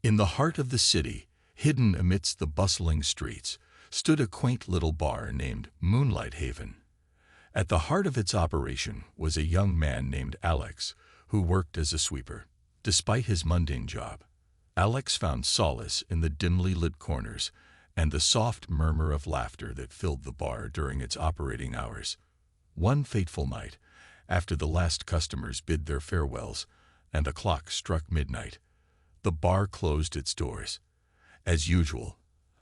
In the heart of the city, hidden amidst the bustling streets, stood a quaint little bar named Moonlight Haven. At the heart of its operation was a young man named Alex, who worked as a sweeper. Despite his mundane job, Alex found solace in the dimly lit corners and the soft murmur of laughter that filled the bar during its operating hours. One fateful night, after the last customers bid their farewells and the clock struck midnight, the bar closed its doors. As usual,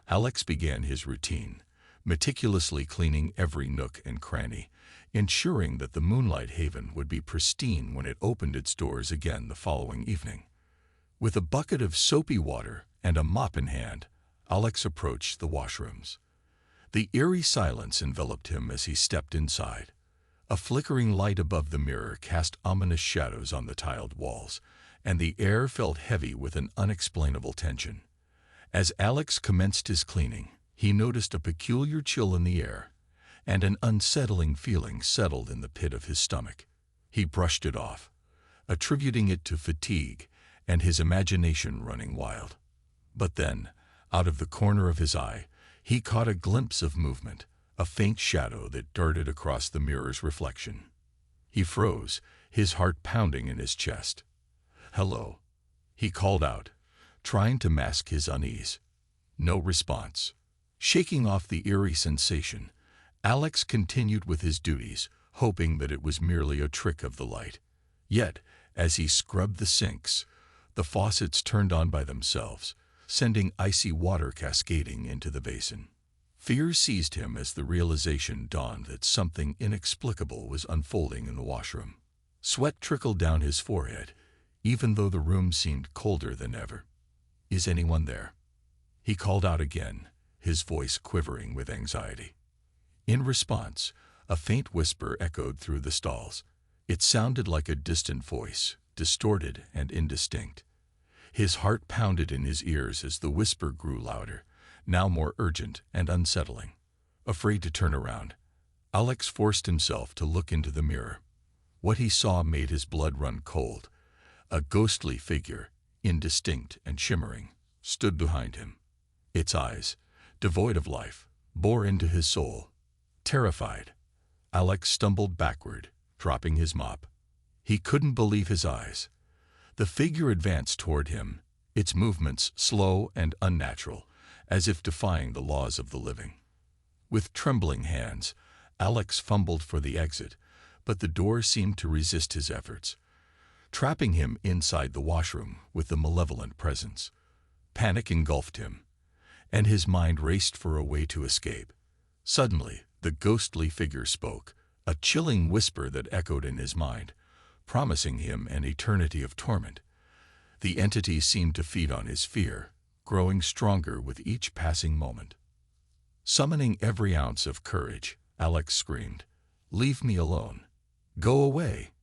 Alex began his routine, meticulously cleaning every nook and cranny, ensuring that the Moonlight Haven would be pristine when it opened its doors again the following evening. With a bucket of soapy water and a mop in hand, Alex approached the washrooms. The eerie silence enveloped him as he stepped inside. A flickering light above the mirror cast ominous shadows on the tiled walls, and the air felt heavy with an unexplainable tension. As Alex commenced his cleaning, he noticed a peculiar chill in the air, and an unsettling feeling settled in the pit of his stomach. He brushed it off, attributing it to fatigue and his imagination running wild. But then, out of the corner of his eye, he caught a glimpse of movement, a faint shadow that darted across the mirror's reflection. He froze, his heart pounding in his chest. "Hello," he called out, trying to mask his unease. No response. Shaking off the eerie sensation, Alex continued with his duties, hoping that it was merely a trick of the light. Yet, as he scrubbed the sinks, the faucets turned on by themselves, sending icy water cascading into the basin. Fear seized him as the realization dawned that something inexplicable was unfolding in the washroom. Sweat trickled down his forehead, even though the room seemed colder than ever. "Is anyone there?" he called out again, his voice quivering with anxiety. In response, a faint whisper echoed through the stalls. It sounded like a distant voice, distorted and indistinct. His heart pounded in his ears as the whisper grew louder, now more urgent and unsettling. Afraid to turn around, Alex forced himself to look into the mirror. What he saw made his blood run cold. A ghostly figure, indistinct and shimmering, stood behind him. Its eyes, devoid of life, bore into his soul. Terrified, Alex stumbled backward, dropping his mop. He couldn't believe his eyes. The figure advanced toward him, its movements slow and unnatural, as if defying the laws of the living. With trembling hands, Alex fumbled for the exit, but the door seemed to resist his efforts, trapping him inside the washroom with the malevolent presence. Panic engulfed him, and his mind raced for a way to escape. Suddenly, the ghostly figure spoke, a chilling whisper that echoed in his mind, promising him an eternity of torment. The entity seemed to feed on his fear, growing stronger with each passing moment. Summoning every ounce of courage, Alex screamed, "Leave me alone. Go away."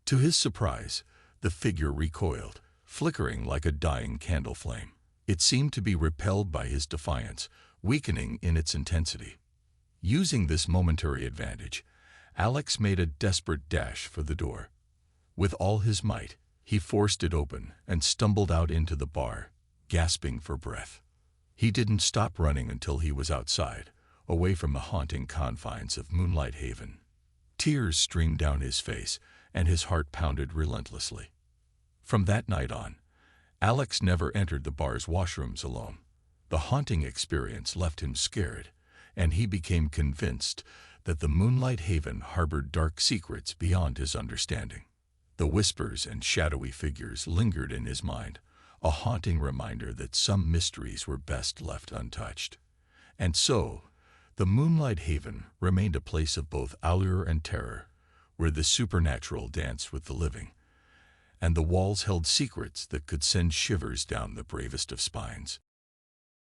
To his surprise, the figure recoiled, flickering like a dying candle flame. It seemed to be repelled by his defiance, weakening in its intensity. Using this momentary advantage, Alex made a desperate dash for the door. With all his might, he forced it open and stumbled out into the bar, gasping for breath. He didn't stop running until he was outside, away from the haunting confines of Moonlight Haven. Tears streamed down his face, and his heart pounded relentlessly. From that night on, Alex never entered the bar's washrooms alone. The haunting experience left him scared, and he became convinced that the Moonlight Haven harbored dark secrets beyond his understanding. The whispers and shadowy figures lingered in his mind, a haunting reminder that some mysteries were best left untouched. And so, the Moonlight Haven remained a place of both allure and terror, where the supernatural danced with the living, and the walls held secrets that could send shivers down the bravest of spines.